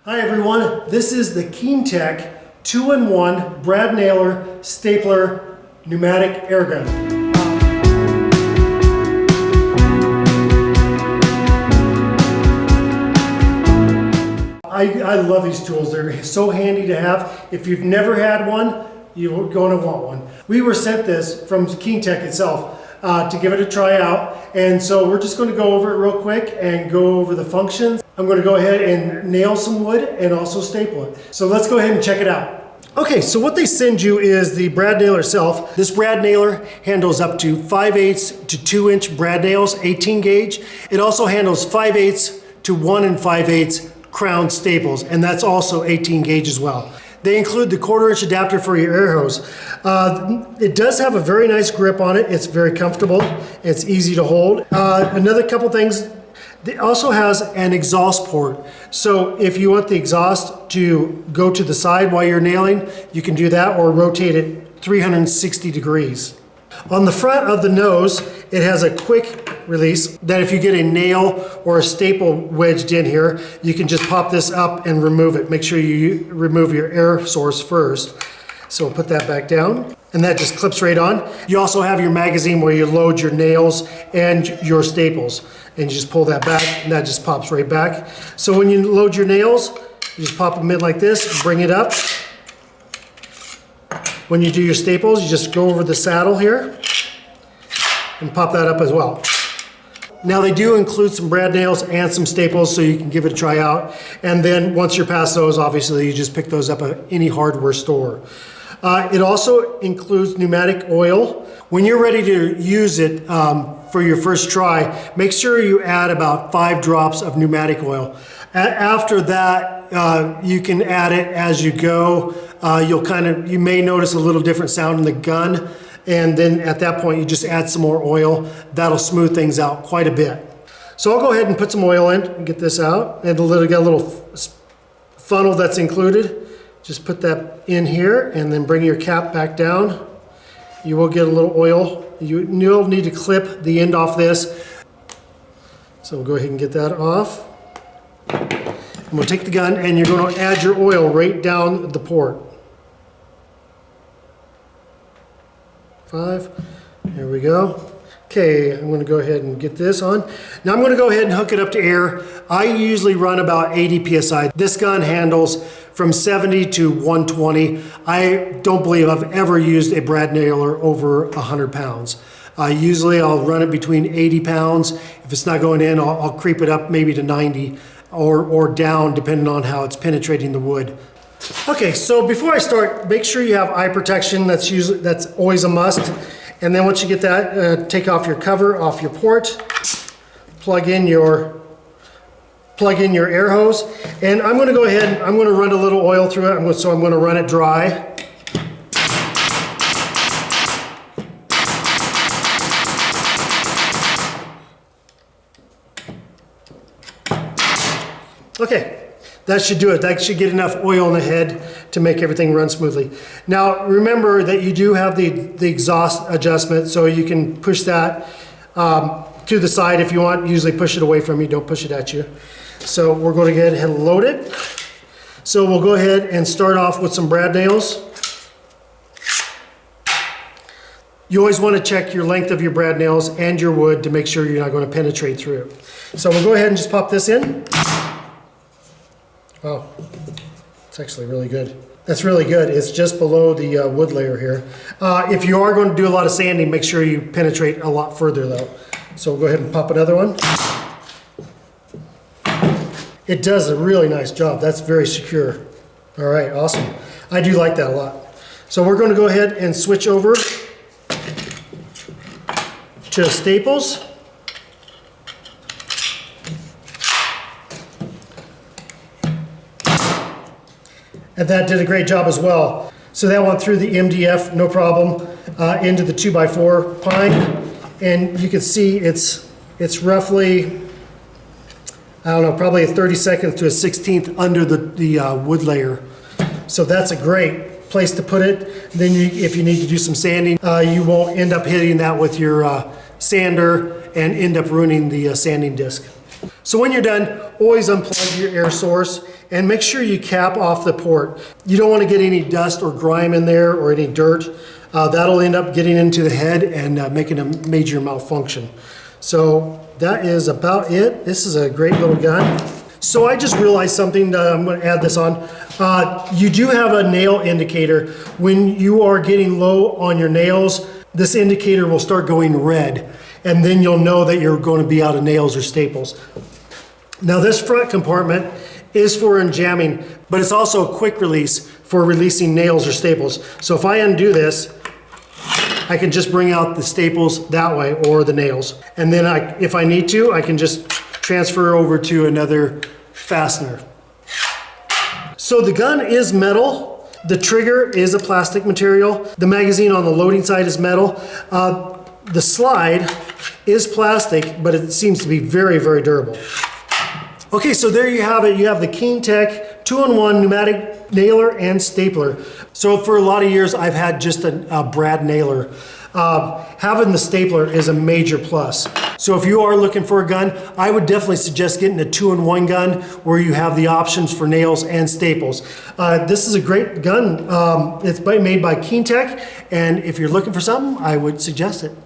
Hi everyone, this is the Keentech 2-in-1 brad nailer stapler pneumatic air gun. I love these tools. They're so handy to have. If you've never had one, you're going to want one. We were sent this from Keentech itself to give it a try out, and so we're just going to go over it real quick and go over the functions. I'm going to go ahead and nail some wood and also staple it. So let's go ahead and check it out. Okay, so what they send you is the brad nailer itself. This brad nailer handles up to 5/8 to 2-inch brad nails, 18 gauge. It also handles 5/8 to 1 5/8 crown staples, and that's also 18 gauge as well. They include the 1/4-inch adapter for your air hose. It does have a very nice grip on it. It's very comfortable. It's easy to hold. Another couple things, it also has an exhaust port. So if you want the exhaust to go to the side while you're nailing, you can do that, or rotate it 360 degrees. On the front of the nose, it has a quick release that if you get a nail or a staple wedged in here, you can just pop this up and remove it. Make sure you remove your air source first. So we'll put that back down, and that just clips right on. You also have your magazine where you load your nails and your staples, and you just pull that back, and that just pops right back. So when you load your nails, you just pop them in like this, bring it up. When you do your staples, you just go over the saddle here and pop that up as well. Now they do include some brad nails and some staples, so you can give it a try out. And then once you're past those, obviously you just pick those up at any hardware store. It also includes pneumatic oil. When you're ready to use it for your first try, make sure you add about 5 drops of pneumatic oil. After that, you can add it as you go. You may notice a little different sound in the gun, and then at that point you just add some more oil. That'll smooth things out quite a bit. So I'll go ahead and put some oil in and get this out. And got a little funnel that's included. Just put that in here and then bring your cap back down. You will get a little oil. You'll need to clip the end off this. So we'll go ahead and get that off. And we'll take the gun, and you're going to add your oil right down the port. 5, there we go. Okay, I'm going to go ahead and get this on. Now I'm going to go ahead and hook it up to air. I usually run about 80 PSI. This gun handles from 70 to 120. I don't believe I've ever used a brad nailer over 100 pounds. Usually I'll run it between 80 pounds. If it's not going in, I'll creep it up maybe to 90 or down, depending on how it's penetrating the wood. Okay, so before I start, make sure you have eye protection. That's always a must. And then once you get that, take off your cover off your port, plug in your air hose, and I'm going to go ahead and I'm going to run a little oil through it. So I'm going to run it dry. Okay, that should do it. That should get enough oil in the head to make everything run smoothly. Now remember that you do have the exhaust adjustment, so you can push that to the side if you want. Usually push it away from you, don't push it at you. So we're going to go ahead and load it. So we'll go ahead and start off with some brad nails. You always want to check your length of your brad nails and your wood to make sure you're not going to penetrate through. So we'll go ahead and just pop this in. Oh, it's actually really good. That's really good. It's just below the wood layer here. If you are going to do a lot of sanding, make sure you penetrate a lot further though. So we'll go ahead and pop another one. It does a really nice job. That's very secure. All right, awesome. I do like that a lot. So we're going to go ahead and switch over to staples. And that did a great job as well. So that went through the MDF, no problem, into the 2x4 pine. And you can see it's roughly, I don't know, probably a 32nd to a 16th under the wood layer. So that's a great place to put it. Then if you need to do some sanding, you won't end up hitting that with your sander and end up ruining the sanding disc. So when you're done, always unplug your air source and make sure you cap off the port. You don't want to get any dust or grime in there or any dirt. That'll end up getting into the head and making a major malfunction. So that is about it. This is a great little gun. So I just realized something, I'm going to add this on. You do have a nail indicator. When you are getting low on your nails, this indicator will start going red, and then you'll know that you're going to be out of nails or staples. Now this front compartment is for jamming, but it's also a quick release for releasing nails or staples. So if I undo this, I can just bring out the staples that way or the nails. And then if I need to, I can just transfer over to another fastener. So the gun is metal. The trigger is a plastic material. The magazine on the loading side is metal. The slide is plastic, but it seems to be very, very durable. Okay, so there you have it. You have the Keentech 2-in-1 pneumatic nailer and stapler. So for a lot of years, I've had just a brad nailer. Having the stapler is a major plus. So if you are looking for a gun, I would definitely suggest getting a 2-in-1 gun where you have the options for nails and staples. This is a great gun. It's made by Keentech, and if you're looking for something, I would suggest it.